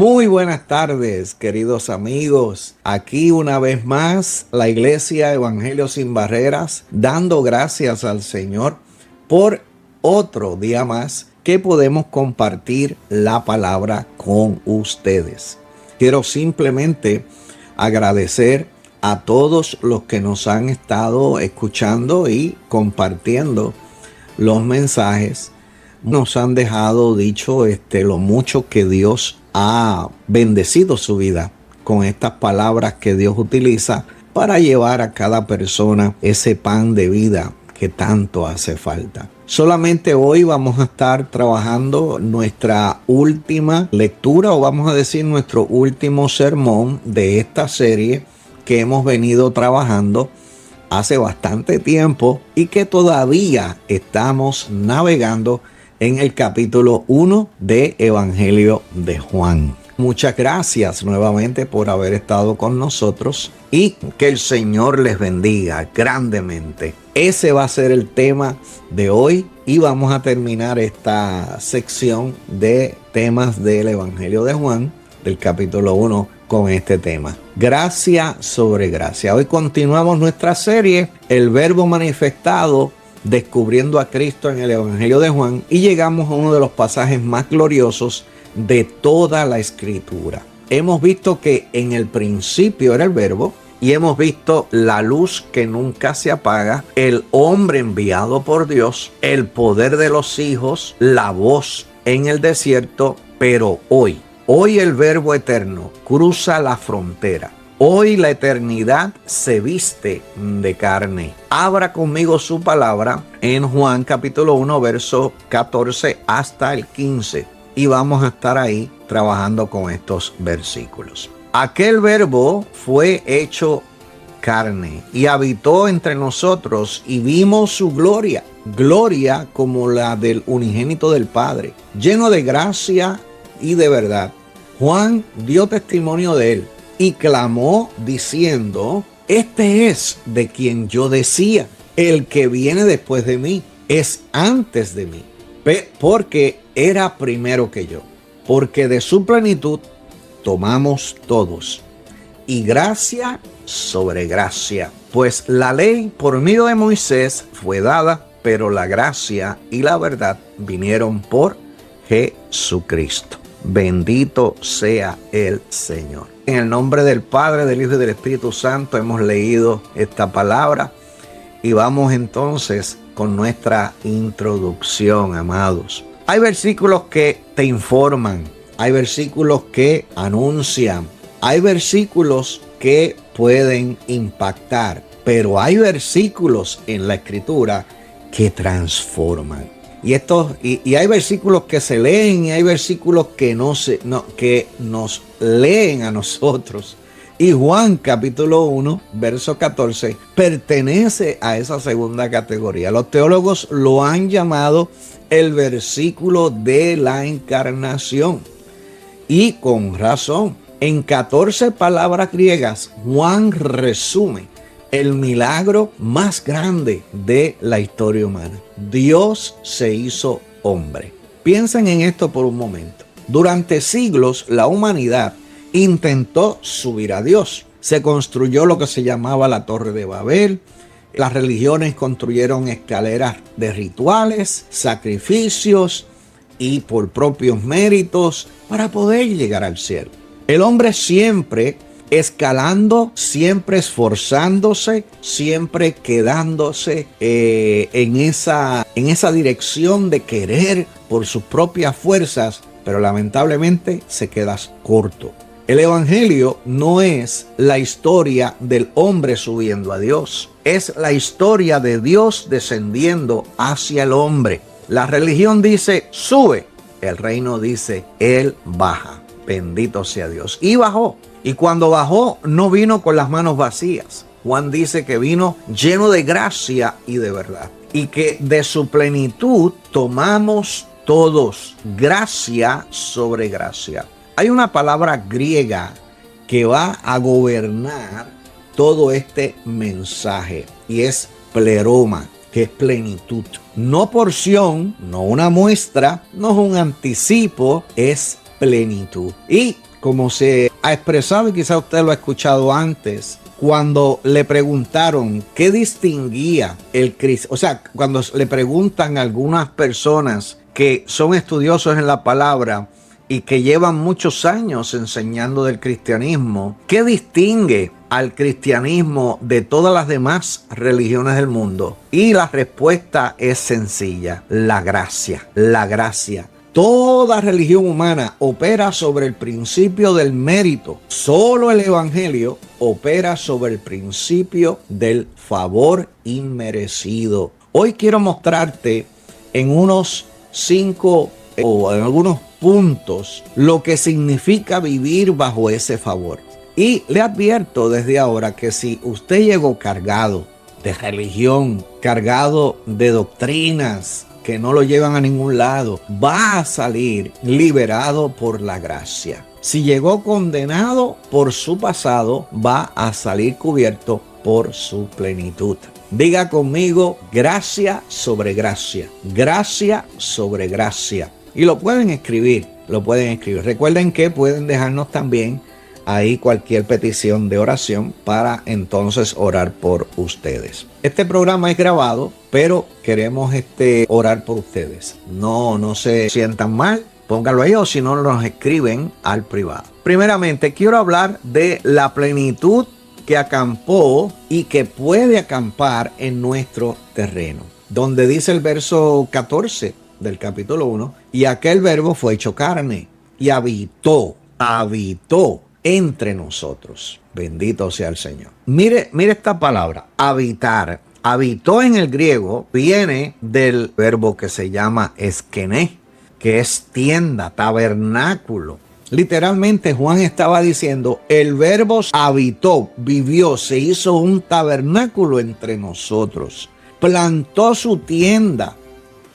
Muy buenas tardes, queridos amigos. Aquí una vez más, la Iglesia Evangelio Sin Barreras, dando gracias al Señor por otro día más que podemos compartir la palabra con ustedes. Quiero simplemente agradecer a todos los que nos han estado escuchando y compartiendo los mensajes. Nos han dejado dicho lo mucho que Dios ha bendecido su vida con estas palabras que Dios utiliza para llevar a cada persona ese pan de vida que tanto hace falta. Solamente hoy vamos a estar trabajando nuestra última lectura, o vamos a decir nuestro último sermón de esta serie que hemos venido trabajando hace bastante tiempo y que todavía estamos navegando en el capítulo 1 de Evangelio de Juan. Muchas gracias nuevamente por haber estado con nosotros y que el Señor les bendiga grandemente. Ese va a ser el tema de hoy y vamos a terminar esta sección de temas del Evangelio de Juan, del capítulo 1, con este tema. Gracia sobre gracia. Hoy continuamos nuestra serie, El Verbo Manifestado, descubriendo a Cristo en el Evangelio de Juan, y llegamos a uno de los pasajes más gloriosos de toda la Escritura. Hemos visto que en el principio era el Verbo, y hemos visto la luz que nunca se apaga, el hombre enviado por Dios, el poder de los hijos, la voz en el desierto, pero hoy el Verbo eterno cruza la frontera. Hoy la eternidad se viste de carne. Abra conmigo su palabra en Juan capítulo 1, verso 14 hasta el 15. Y vamos a estar ahí trabajando con estos versículos. Aquel Verbo fue hecho carne y habitó entre nosotros, y vimos su gloria. Gloria como la del unigénito del Padre, lleno de gracia y de verdad. Juan dio testimonio de él y clamó diciendo: este es de quien yo decía, el que viene después de mí es antes de mí, porque era primero que yo, porque de su plenitud tomamos todos, y gracia sobre gracia. Pues la ley por medio de Moisés fue dada, pero la gracia y la verdad vinieron por Jesucristo. Bendito sea el Señor. En el nombre del Padre, del Hijo y del Espíritu Santo hemos leído esta palabra y vamos entonces con nuestra introducción, amados. Hay versículos que te informan, hay versículos que anuncian, hay versículos que pueden impactar, pero hay versículos en la Escritura que transforman. Y hay versículos que se leen y hay versículos que que nos leen a nosotros. Y Juan capítulo 1, verso 14, pertenece a esa segunda categoría. Los teólogos lo han llamado el versículo de la encarnación. Y con razón, en 14 palabras griegas, Juan resume el milagro más grande de la historia humana. Dios se hizo hombre. Piensen en esto por un momento. Durante siglos, la humanidad intentó subir a Dios. Se construyó lo que se llamaba la Torre de Babel. Las religiones construyeron escaleras de rituales, sacrificios y por propios méritos para poder llegar al cielo. El hombre siempre escalando, siempre esforzándose, siempre quedándose en esa dirección de querer por sus propias fuerzas, pero lamentablemente se queda corto. El Evangelio no es la historia del hombre subiendo a Dios, es la historia de Dios descendiendo hacia el hombre. La religión dice sube, el reino dice Él baja. Bendito sea Dios. Y bajó. Y cuando bajó, no vino con las manos vacías. Juan dice que vino lleno de gracia y de verdad. Y que de su plenitud tomamos todos. Gracia sobre gracia. Hay una palabra griega que va a gobernar todo este mensaje. Y es pleroma, que es plenitud. No porción, no una muestra, no es un anticipo, es plenitud. Y como se ha expresado y quizá usted lo ha escuchado antes, cuando le preguntaron qué distinguía el cristiano, o sea, cuando le preguntan a algunas personas que son estudiosos en la palabra y que llevan muchos años enseñando del cristianismo, ¿qué distingue al cristianismo de todas las demás religiones del mundo? Y la respuesta es sencilla: la gracia, la gracia. Toda religión humana opera sobre el principio del mérito. Solo el Evangelio opera sobre el principio del favor inmerecido. Hoy quiero mostrarte en unos 5 o en algunos puntos lo que significa vivir bajo ese favor. Y le advierto desde ahora que si usted llegó cargado de religión, cargado de doctrinas que no lo llevan a ningún lado, va a salir liberado por la gracia. Si llegó condenado por su pasado, va a salir cubierto por su plenitud. Diga conmigo: gracia sobre gracia, gracia sobre gracia. Y lo pueden escribir, lo pueden escribir. Recuerden que pueden dejarnos también ahí cualquier petición de oración para entonces orar por ustedes. Este programa es grabado, pero queremos orar por ustedes. No se sientan mal, pónganlo ahí, o si no nos escriben al privado. Primeramente, quiero hablar de la plenitud que acampó y que puede acampar en nuestro terreno, donde dice el verso 14 del capítulo 1, y aquel verbo fue hecho carne y habitó entre nosotros. Bendito sea el Señor. Mire esta palabra, habitar. Habitó en el griego viene del verbo que se llama eskené, que es tienda, tabernáculo. Literalmente Juan estaba diciendo, el verbo habitó, vivió, se hizo un tabernáculo entre nosotros. Plantó su tienda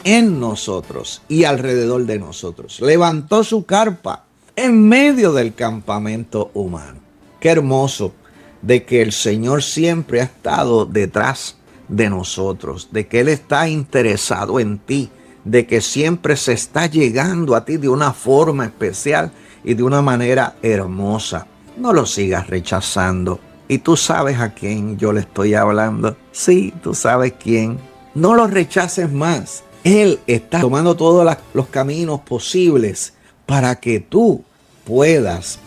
en nosotros y alrededor de nosotros. Levantó su carpa en medio del campamento humano. Qué hermoso de que el Señor siempre ha estado detrás de nosotros, de que Él está interesado en ti, de que siempre se está llegando a ti de una forma especial y de una manera hermosa. No lo sigas rechazando. Y tú sabes a quién yo le estoy hablando. Sí, tú sabes quién. No lo rechaces más. Él está tomando todos los caminos posibles para que tú puedas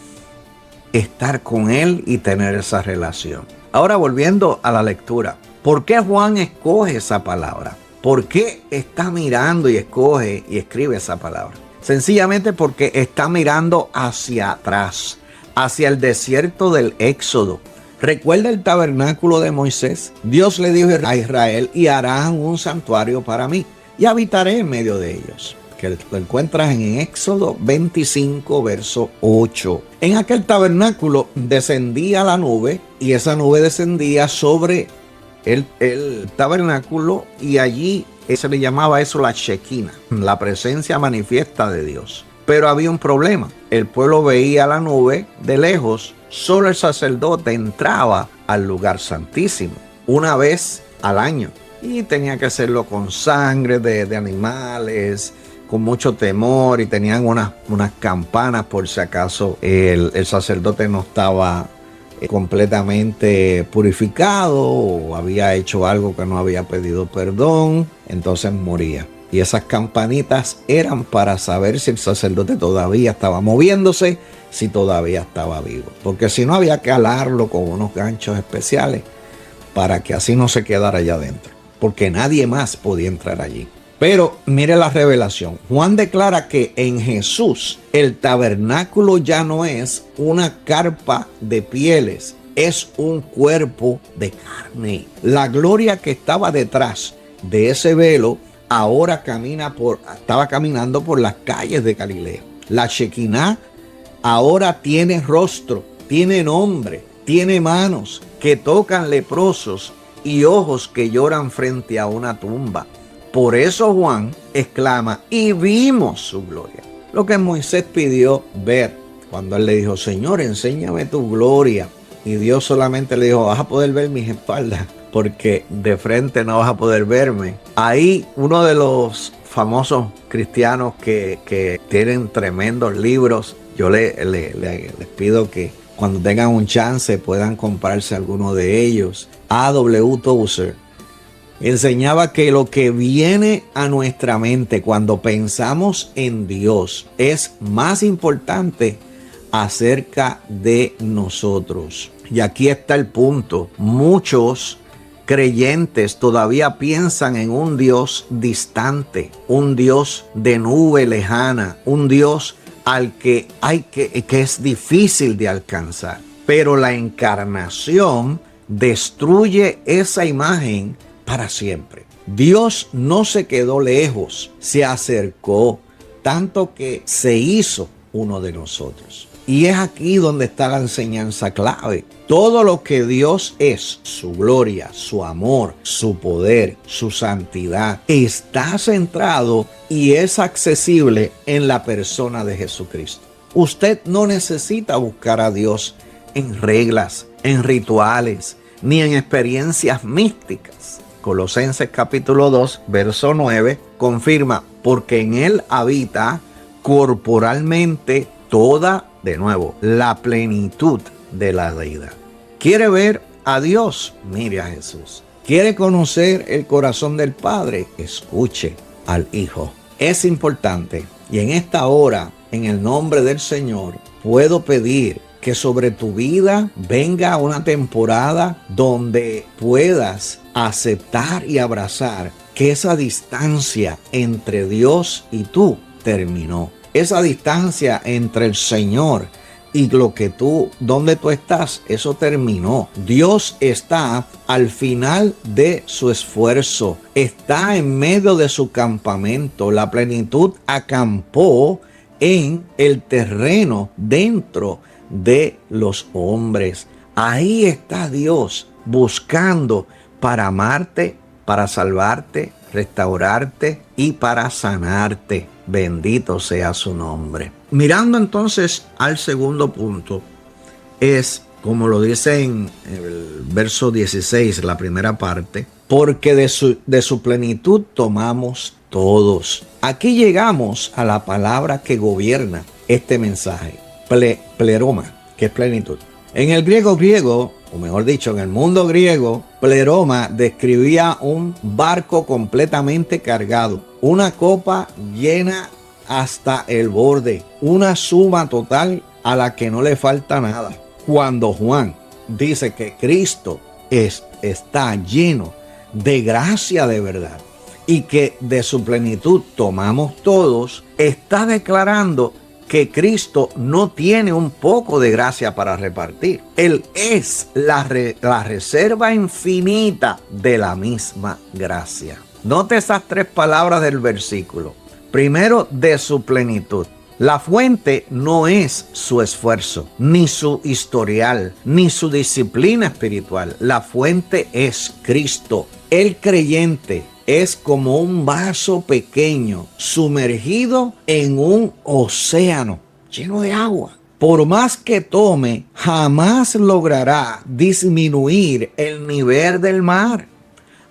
estar con Él y tener esa relación. Ahora, volviendo a la lectura, ¿por qué Juan escoge esa palabra? ¿Por qué está mirando y escoge y escribe esa palabra? Sencillamente porque está mirando hacia atrás, hacia el desierto del Éxodo. ¿Recuerda el tabernáculo de Moisés? Dios le dijo a Israel: y harán un santuario para mí y habitaré en medio de ellos. Que lo encuentras en Éxodo 25, verso 8. En aquel tabernáculo descendía la nube y esa nube descendía sobre el tabernáculo, y allí se le llamaba eso la Shekinah, la presencia manifiesta de Dios. Pero había un problema. El pueblo veía la nube de lejos. Solo el sacerdote entraba al lugar santísimo una vez al año. Y tenía que hacerlo con sangre de animales, con mucho temor, y tenían unas campanas por si acaso el sacerdote no estaba completamente purificado o había hecho algo que no había pedido perdón, entonces moría. Y esas campanitas eran para saber si el sacerdote todavía estaba moviéndose, si todavía estaba vivo. Porque si no, había que alarlo con unos ganchos especiales para que así no se quedara allá adentro, porque nadie más podía entrar allí. Pero mire la revelación. Juan declara que en Jesús el tabernáculo ya no es una carpa de pieles, es un cuerpo de carne. La gloria que estaba detrás de ese velo ahora estaba caminando por las calles de Galilea. La Shekinah ahora tiene rostro, tiene nombre, tiene manos que tocan leprosos y ojos que lloran frente a una tumba. Por eso Juan exclama: y vimos su gloria. Lo que Moisés pidió ver cuando él le dijo: Señor, enséñame tu gloria. Y Dios solamente le dijo: vas a poder ver mis espaldas, porque de frente no vas a poder verme. Ahí uno de los famosos cristianos que tienen tremendos libros Yo les pido que cuando tengan un chance puedan comprarse alguno de ellos. A.W. Tozer enseñaba que lo que viene a nuestra mente cuando pensamos en Dios es más importante acerca de nosotros. Y aquí está el punto. Muchos creyentes todavía piensan en un Dios distante, un Dios de nube lejana, un Dios al que es difícil de alcanzar. Pero la encarnación destruye esa imagen para siempre. Dios no se quedó lejos, se acercó, tanto que se hizo uno de nosotros. Y es aquí donde está la enseñanza clave. Todo lo que Dios es, su gloria, su amor, su poder, su santidad, está centrado y es accesible en la persona de Jesucristo. Usted no necesita buscar a Dios en reglas, en rituales, ni en experiencias místicas. Colosenses capítulo 2, verso 9, confirma, porque en Él habita corporalmente toda, de nuevo, la plenitud de la deidad. ¿Quiere ver a Dios? Mire a Jesús. ¿Quiere conocer el corazón del Padre? Escuche al Hijo. Es importante. Y en esta hora, en el nombre del Señor, puedo pedir que sobre tu vida venga una temporada donde puedas aceptar y abrazar que esa distancia entre Dios y tú terminó. Esa distancia entre el Señor y donde tú estás, eso terminó. Dios está al final de su esfuerzo, está en medio de su campamento. La plenitud acampó en el terreno dentro de los hombres. Ahí está Dios buscando para amarte, para salvarte, restaurarte y para sanarte. Bendito sea su nombre. Mirando entonces al segundo punto, es como lo dice en el verso 16, la primera parte, porque de su plenitud tomamos todos. Aquí llegamos a la palabra que gobierna este mensaje, pleroma, que es plenitud. En el griego, o mejor dicho, en el mundo griego, pleroma describía un barco completamente cargado, una copa llena hasta el borde, una suma total a la que no le falta nada. Cuando Juan dice que Cristo está lleno de gracia de verdad y que de su plenitud tomamos todos, está declarando que Cristo no tiene un poco de gracia para repartir. Él es la reserva infinita de la misma gracia. Note esas tres palabras del versículo. Primero, de su plenitud. La fuente no es su esfuerzo, ni su historial, ni su disciplina espiritual. La fuente es Cristo. El creyente es como un vaso pequeño sumergido en un océano lleno de agua. Por más que tome, jamás logrará disminuir el nivel del mar.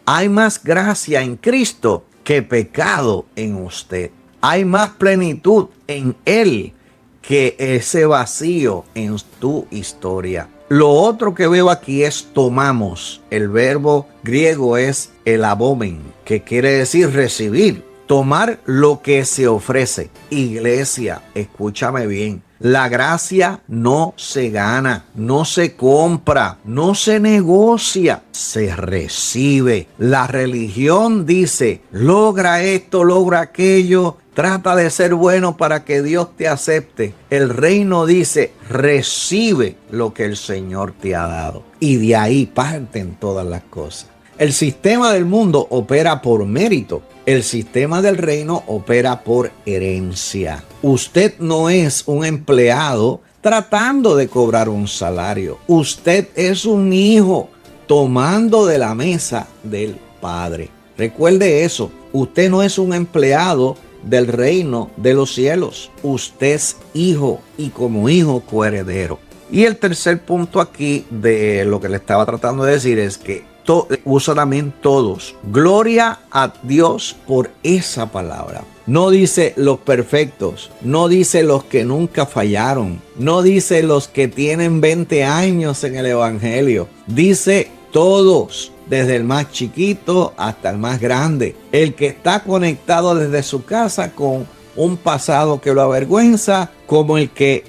Hay más gracia en Cristo que pecado en usted. Hay más plenitud en Él que ese vacío en tu historia. Lo otro que veo aquí es tomamos. El verbo griego es elabomen, que quiere decir recibir. Tomar lo que se ofrece. Iglesia, escúchame bien. La gracia no se gana, no se compra, no se negocia, se recibe. La religión dice, logra esto, logra aquello, trata de ser bueno para que Dios te acepte. El reino dice, recibe lo que el Señor te ha dado. Y de ahí parten todas las cosas. El sistema del mundo opera por mérito. El sistema del reino opera por herencia. Usted no es un empleado tratando de cobrar un salario. Usted es un hijo tomando de la mesa del Padre. Recuerde eso. Usted no es un empleado del reino de los cielos. Usted es hijo y como hijo coheredero. Y el tercer punto aquí de lo que le estaba tratando de decir es que usa también todos. Gloria a Dios por esa palabra. No dice los perfectos, no dice los que nunca fallaron, no dice los que tienen 20 años en el Evangelio. Dice todos, desde el más chiquito hasta el más grande. El que está conectado desde su casa con un pasado que lo avergüenza, como el que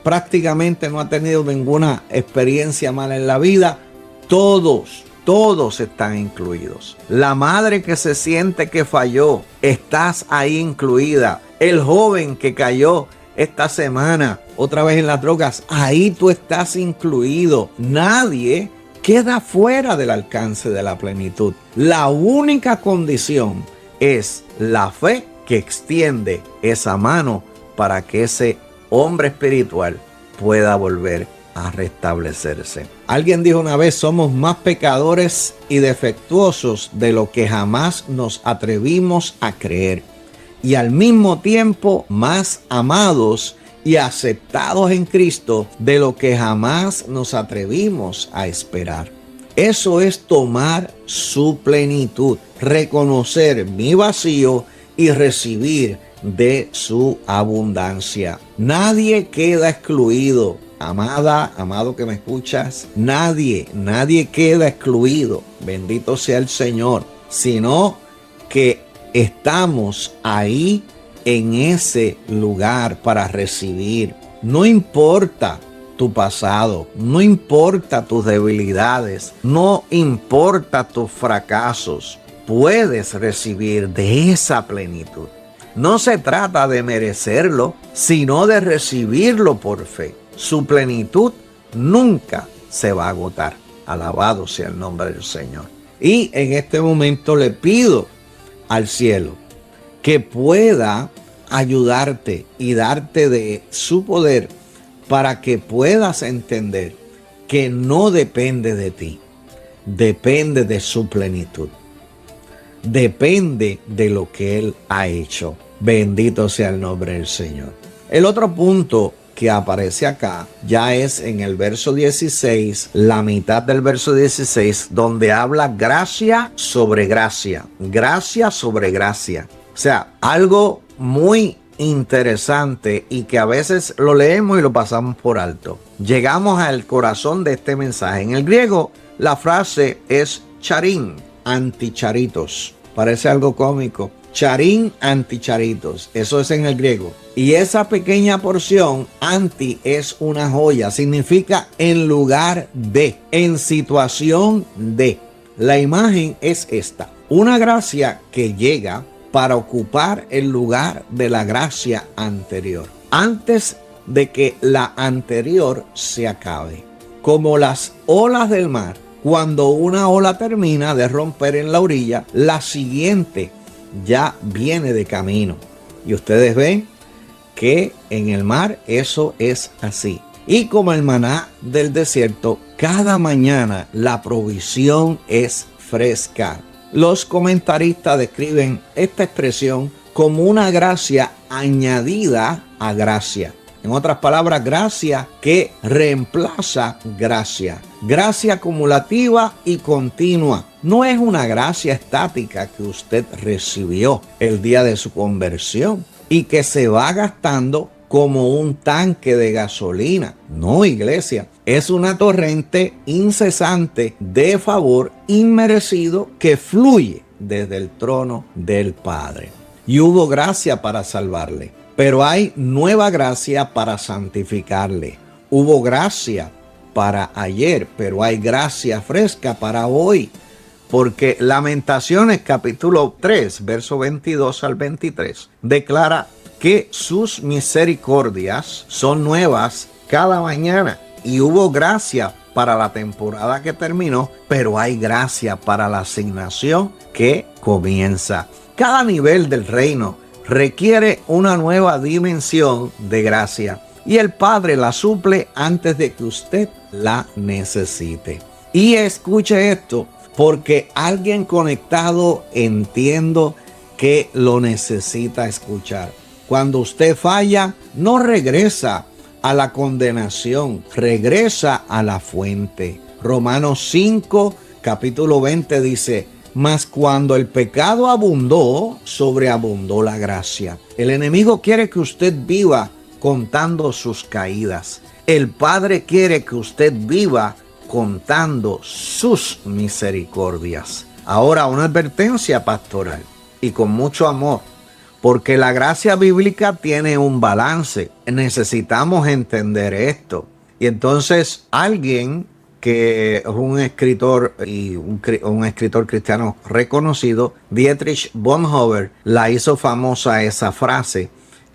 prácticamente no ha tenido ninguna experiencia mala en la vida. Todos están incluidos. La madre que se siente que falló, estás ahí incluida. El joven que cayó esta semana otra vez en las drogas, ahí tú estás incluido. Nadie queda fuera del alcance de la plenitud. La única condición es la fe que extiende esa mano para que ese hombre espiritual pueda volver a restablecerse. Alguien dijo una vez: somos más pecadores y defectuosos de lo que jamás nos atrevimos a creer, y al mismo tiempo más amados y aceptados en Cristo de lo que jamás nos atrevimos a esperar. Eso es tomar su plenitud, reconocer mi vacío y recibir de su abundancia. Nadie queda excluido. Amada, amado que me escuchas, nadie queda excluido. Bendito sea el Señor. Sino que estamos ahí en ese lugar para recibir. No importa tu pasado, no importa tus debilidades, no importa tus fracasos. Puedes recibir de esa plenitud. No se trata de merecerlo, sino de recibirlo por fe. Su plenitud nunca se va a agotar. Alabado sea el nombre del Señor. Y en este momento le pido al cielo que pueda ayudarte y darte de su poder para que puedas entender que no depende de ti, depende de su plenitud. Depende de lo que Él ha hecho. Bendito sea el nombre del Señor. El otro punto que aparece acá ya es en el verso 16, la mitad del verso 16, donde habla gracia sobre gracia, gracia sobre gracia. O sea, algo muy interesante y que a veces lo leemos y lo pasamos por alto. Llegamos al corazón de este mensaje. En el griego, la frase es charín, anticharitos. Parece algo cómico. Charín, anticharitos. Eso es en el griego. Y esa pequeña porción, anti, es una joya. Significa en lugar de, en situación de. La imagen es esta. Una gracia que llega para ocupar el lugar de la gracia anterior. Antes de que la anterior se acabe. Como las olas del mar. Cuando una ola termina de romper en la orilla, la siguiente ya viene de camino. Y ustedes ven que en el mar eso es así. Y como el maná del desierto, cada mañana la provisión es fresca. Los comentaristas describen esta expresión como una gracia añadida a gracia. En otras palabras, gracia que reemplaza gracia. Gracia acumulativa y continua. No es una gracia estática que usted recibió el día de su conversión y que se va gastando como un tanque de gasolina. No, iglesia. Es una torrente incesante de favor inmerecido que fluye desde el trono del Padre. Y hubo gracia para salvarle. Pero hay nueva gracia para santificarle. Hubo gracia para ayer, pero hay gracia fresca para hoy. Porque Lamentaciones capítulo 3, verso 22 al 23, declara que sus misericordias son nuevas cada mañana. Y hubo gracia para la temporada que terminó, pero hay gracia para la asignación que comienza. Cada nivel del reino requiere una nueva dimensión de gracia y el Padre la suple antes de que usted la necesite. Y escuche esto, porque alguien conectado entiendo que lo necesita escuchar. Cuando usted falla, no regresa a la condenación, regresa a la fuente. Romanos 5, capítulo 20 dice: Mas cuando el pecado abundó, sobreabundó la gracia. El enemigo quiere que usted viva contando sus caídas. El Padre quiere que usted viva contando sus misericordias. Ahora, una advertencia pastoral y con mucho amor, porque la gracia bíblica tiene un balance. Necesitamos entender esto. Y entonces alguien que es un escritor y un escritor cristiano reconocido, Dietrich Bonhoeffer, la hizo famosa esa frase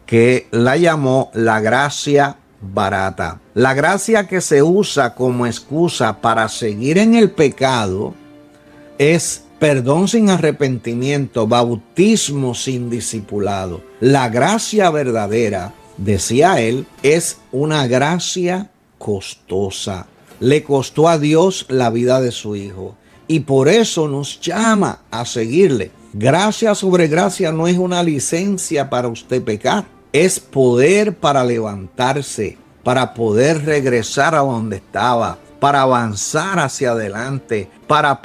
que la llamó la gracia barata. La gracia que se usa como excusa para seguir en el pecado es perdón sin arrepentimiento, bautismo sin discipulado. La gracia verdadera, decía él, es una gracia costosa. Le costó a Dios la vida de su Hijo y por eso nos llama a seguirle. Gracia sobre gracia no es una licencia para usted pecar, es poder para levantarse, para poder regresar a donde estaba, para avanzar hacia adelante, para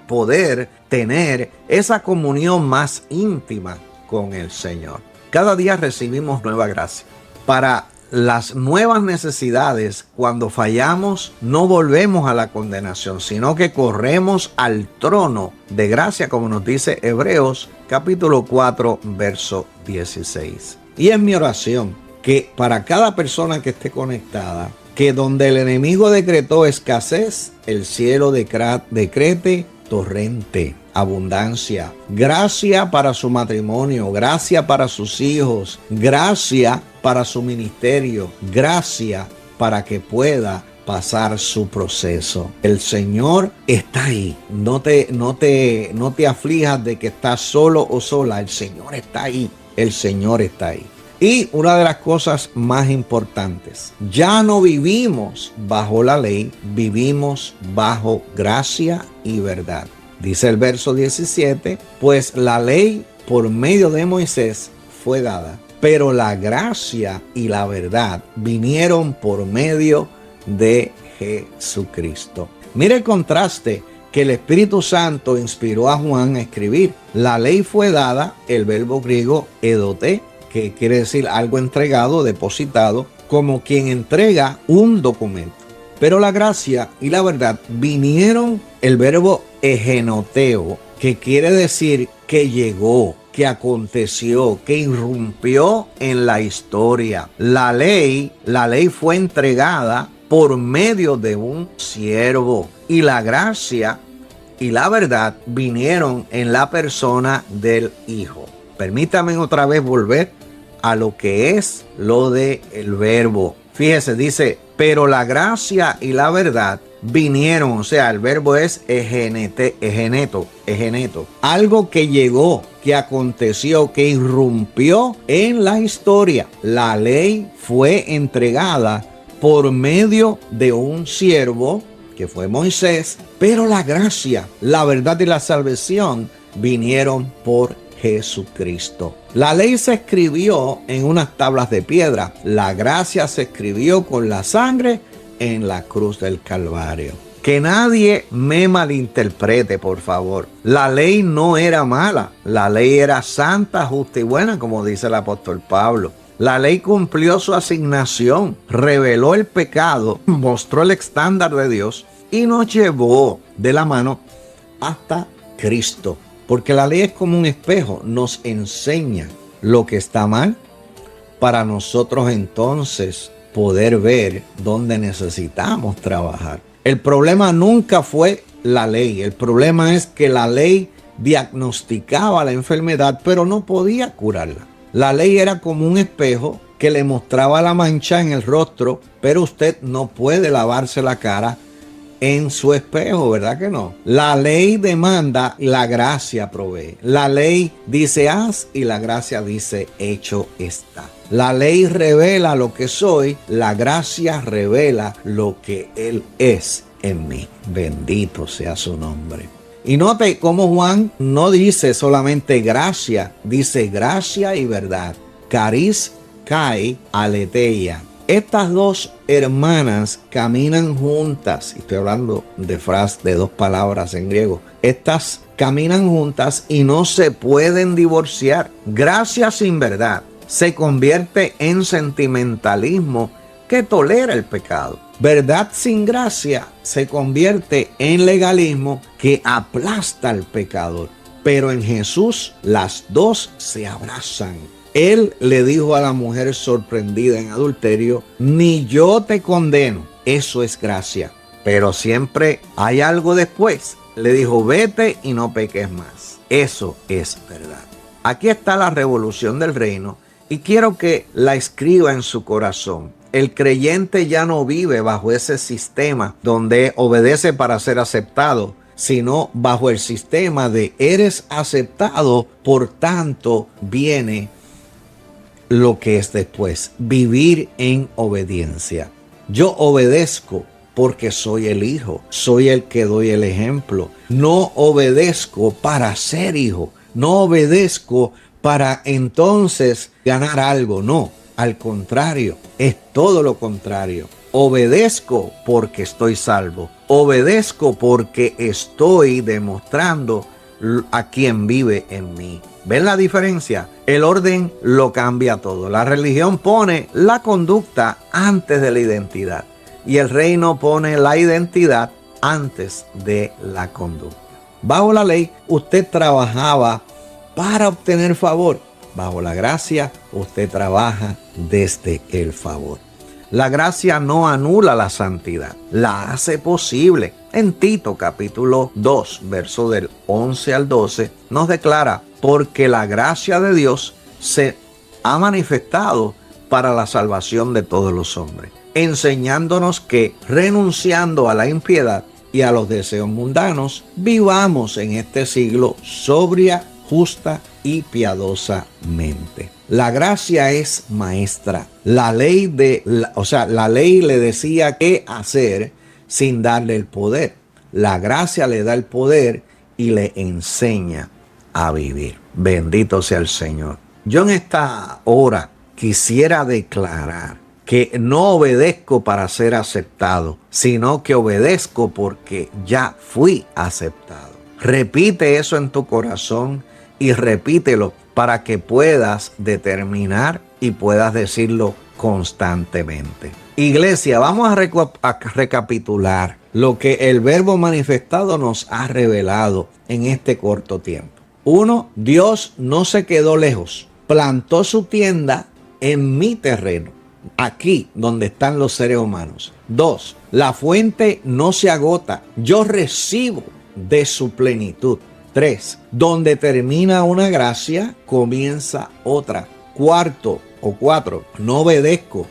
poder tener esa comunión más íntima con el Señor. Cada día recibimos nueva gracia. Para las nuevas necesidades, cuando fallamos, no volvemos a la condenación, sino que corremos al trono de gracia, como nos dice Hebreos capítulo 4, verso 16. Y es mi oración que para cada persona que esté conectada, que donde el enemigo decretó escasez, el cielo decrete torrente, abundancia, gracia para su matrimonio, gracia para sus hijos, gracia para su ministerio, gracia para que pueda pasar su proceso. El Señor está ahí. No te aflijas de que estás solo o sola. El Señor está ahí. El Señor está ahí. Y una de las cosas más importantes, ya no vivimos bajo la ley, vivimos bajo gracia y verdad. Dice el verso 17, pues la ley por medio de Moisés fue dada, pero la gracia y la verdad vinieron por medio de Jesucristo. Mire el contraste que el Espíritu Santo inspiró a Juan a escribir. La ley fue dada, el verbo griego edoté, que quiere decir algo entregado, depositado, como quien entrega un documento. Pero la gracia y la verdad vinieron, el verbo egenoteo, que quiere decir que llegó, que aconteció, que irrumpió en la historia. La ley fue entregada por medio de un siervo, y la gracia y la verdad vinieron en la persona del Hijo. Permítame otra vez volver a lo que es lo del verbo. Fíjese, dice, pero la gracia y la verdad vinieron, o sea, el verbo es egeneto, algo que llegó, que aconteció, que irrumpió en la historia. La ley fue entregada por medio de un siervo, que fue Moisés, pero la gracia, la verdad y la salvación vinieron por Jesucristo. La ley se escribió en unas tablas de piedra. La gracia se escribió con la sangre en la cruz del Calvario. Que nadie me malinterprete, por favor. La ley no era mala. La ley era santa, justa y buena, como dice el apóstol Pablo. La ley cumplió su asignación, reveló el pecado, mostró el estándar de Dios y nos llevó de la mano hasta Cristo. Porque la ley es como un espejo, nos enseña lo que está mal para nosotros entonces poder ver dónde necesitamos trabajar. El problema nunca fue la ley, el problema es que la ley diagnosticaba la enfermedad pero no podía curarla. La ley era como un espejo que le mostraba la mancha en el rostro, pero usted no puede lavarse la cara en su espejo, ¿verdad que no? La ley demanda, la gracia provee. La ley dice haz y la gracia dice hecho está. La ley revela lo que soy, la gracia revela lo que Él es en mí. Bendito sea su nombre. Y note cómo Juan no dice solamente gracia, dice gracia y verdad. Caris kai aletheia. Estas dos hermanas caminan juntas. Estoy hablando de dos palabras en griego. Estas caminan juntas y no se pueden divorciar. Gracia sin verdad se convierte en sentimentalismo que tolera el pecado. Verdad sin gracia se convierte en legalismo que aplasta al pecador. Pero en Jesús las dos se abrazan. Él le dijo a la mujer sorprendida en adulterio: ni yo te condeno. Eso es gracia. Pero siempre hay algo después. Le dijo: vete y no peques más. Eso es verdad. Aquí está la revolución del reino y quiero que la escriba en su corazón. El creyente ya no vive bajo ese sistema donde obedece para ser aceptado, sino bajo el sistema de eres aceptado, por tanto viene lo que es después, vivir en obediencia. Yo obedezco porque soy el hijo, soy el que doy el ejemplo. No obedezco para ser hijo, no obedezco para entonces ganar algo, no. Al contrario, es todo lo contrario. Obedezco porque estoy salvo. Obedezco porque estoy demostrando a quien vive en mí. ¿Ven la diferencia? El orden lo cambia todo. La religión pone la conducta antes de la identidad y el reino pone la identidad antes de la conducta. Bajo la ley, usted trabajaba para obtener favor. Bajo la gracia, usted trabaja desde el favor. La gracia no anula la santidad, la hace posible. En Tito capítulo 2, verso del 11 al 12, nos declara: porque la gracia de Dios se ha manifestado para la salvación de todos los hombres, enseñándonos que, renunciando a la impiedad y a los deseos mundanos, vivamos en este siglo sobria, justa y piadosamente. La gracia es maestra. La ley le decía qué hacer sin darle el poder. La gracia le da el poder y le enseña a vivir. Bendito sea el Señor. Yo en esta hora quisiera declarar que no obedezco para ser aceptado, sino que obedezco porque ya fui aceptado. Repite eso en tu corazón y repítelo para que puedas determinar y puedas decirlo constantemente. Iglesia, vamos a recapitular lo que el Verbo manifestado nos ha revelado en este corto tiempo. 1. Dios no se quedó lejos. Plantó su tienda en mi terreno, aquí donde están los seres humanos. 2. La fuente no se agota. Yo recibo de su plenitud. 3. Donde termina una gracia, comienza otra. 4. No obedezco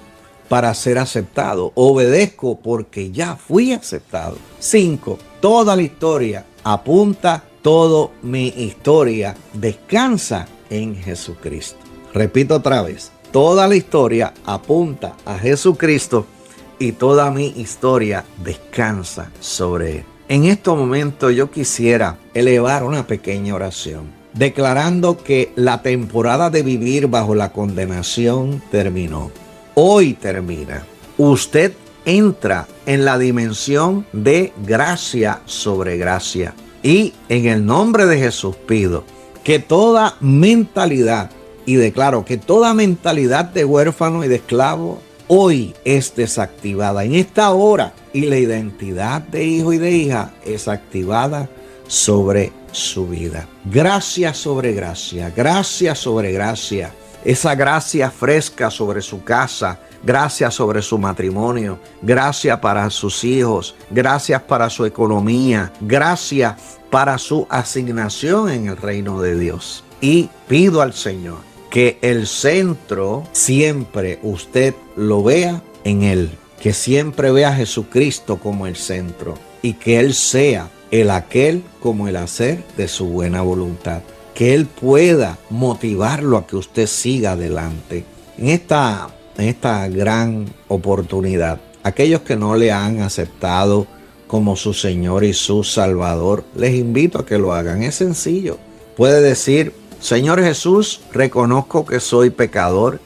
para ser aceptado. Obedezco porque ya fui aceptado. 5. Toda la historia apunta, toda mi historia descansa en Jesucristo. Repito otra vez. Toda la historia apunta a Jesucristo y toda mi historia descansa sobre Él. En este momento yo quisiera elevar una pequeña oración, declarando que la temporada de vivir bajo la condenación terminó. Hoy termina. Usted entra en la dimensión de gracia sobre gracia. Y en el nombre de Jesús pido que toda mentalidad, y declaro que toda mentalidad de huérfano y de esclavo hoy es desactivada en esta hora, y la identidad de hijo y de hija es activada sobre su vida. Gracia sobre gracia, gracia sobre gracia. Esa gracia fresca sobre su casa, gracia sobre su matrimonio, gracia para sus hijos, gracias para su economía, gracia para su asignación en el reino de Dios. Y pido al Señor que el centro siempre usted lo vea en Él, que siempre vea a Jesucristo como el centro y que Él sea el aquel como el hacer de su buena voluntad. Que Él pueda motivarlo a que usted siga adelante. En esta gran oportunidad, aquellos que no le han aceptado como su Señor y su Salvador, les invito a que lo hagan. Es sencillo. Puede decir: Señor Jesús, reconozco que soy pecador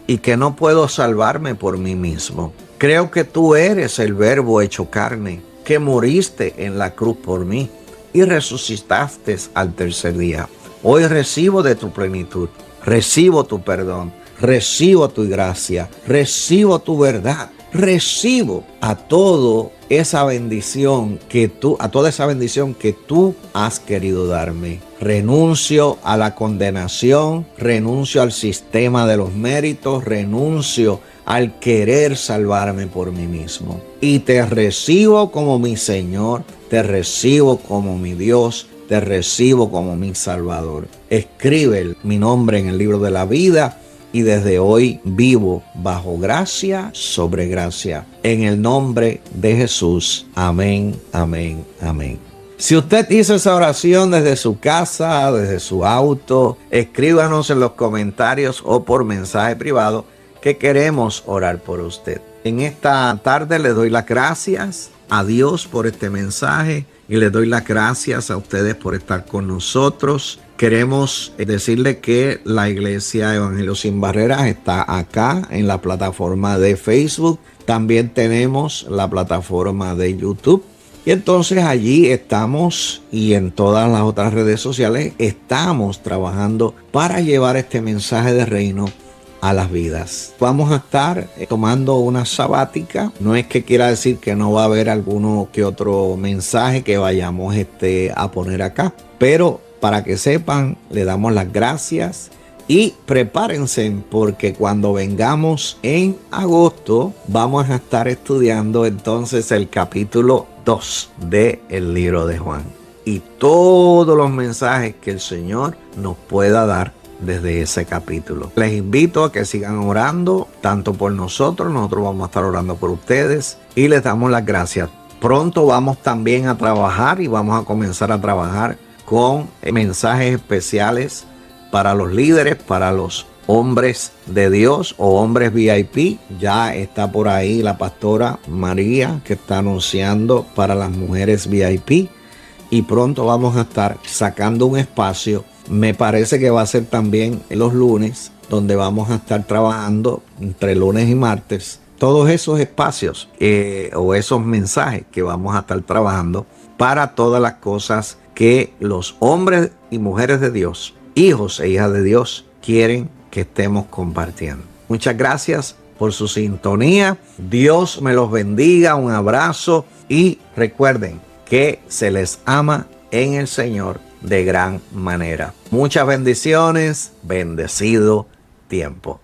y que no puedo salvarme por mí mismo. Creo que tú eres el Verbo hecho carne, que moriste en la cruz por mí y resucitaste al tercer día. Hoy recibo de tu plenitud, recibo tu perdón, recibo tu gracia, recibo tu verdad, recibo a toda esa bendición que tú has querido darme. Renuncio a la condenación, renuncio al sistema de los méritos, renuncio al querer salvarme por mí mismo. Y te recibo como mi Señor, te recibo como mi Dios, te recibo como mi Salvador. Escribe mi nombre en el libro de la vida y desde hoy vivo bajo gracia sobre gracia. En el nombre de Jesús. Amén, amén, amén. Si usted hizo esa oración desde su casa, desde su auto, escríbanos en los comentarios o por mensaje privado que queremos orar por usted. En esta tarde le doy las gracias a Dios por este mensaje y les doy las gracias a ustedes por estar con nosotros. Queremos decirle que la Iglesia Evangelio Sin Barreras está acá en la plataforma de Facebook. También tenemos la plataforma de YouTube. Y entonces allí estamos y en todas las otras redes sociales estamos trabajando para llevar este mensaje de reino a las vidas. Vamos a estar tomando una sabática. No es que quiera decir que no va a haber alguno que otro mensaje que vayamos a poner acá, pero para que sepan, le damos las gracias y prepárense porque cuando vengamos en agosto vamos a estar estudiando entonces el capítulo 2 del libro de Juan y todos los mensajes que el Señor nos pueda dar desde ese capítulo. Les invito a que sigan orando tanto por nosotros vamos a estar orando por ustedes y les damos las gracias. Pronto vamos también a trabajar y vamos a comenzar a trabajar con mensajes especiales para los líderes, para los hombres de Dios o hombres VIP. Ya está por ahí la pastora María que está anunciando para las mujeres VIP y pronto vamos a estar sacando un espacio. Me parece que va a ser también los lunes, donde vamos a estar trabajando entre lunes y martes. Todos esos espacios o esos mensajes que vamos a estar trabajando para todas las cosas que los hombres y mujeres de Dios, hijos e hijas de Dios, quieren que estemos compartiendo. Muchas gracias por su sintonía. Dios me los bendiga. Un abrazo y recuerden que se les ama en el Señor de gran manera. Muchas bendiciones. Bendecido tiempo.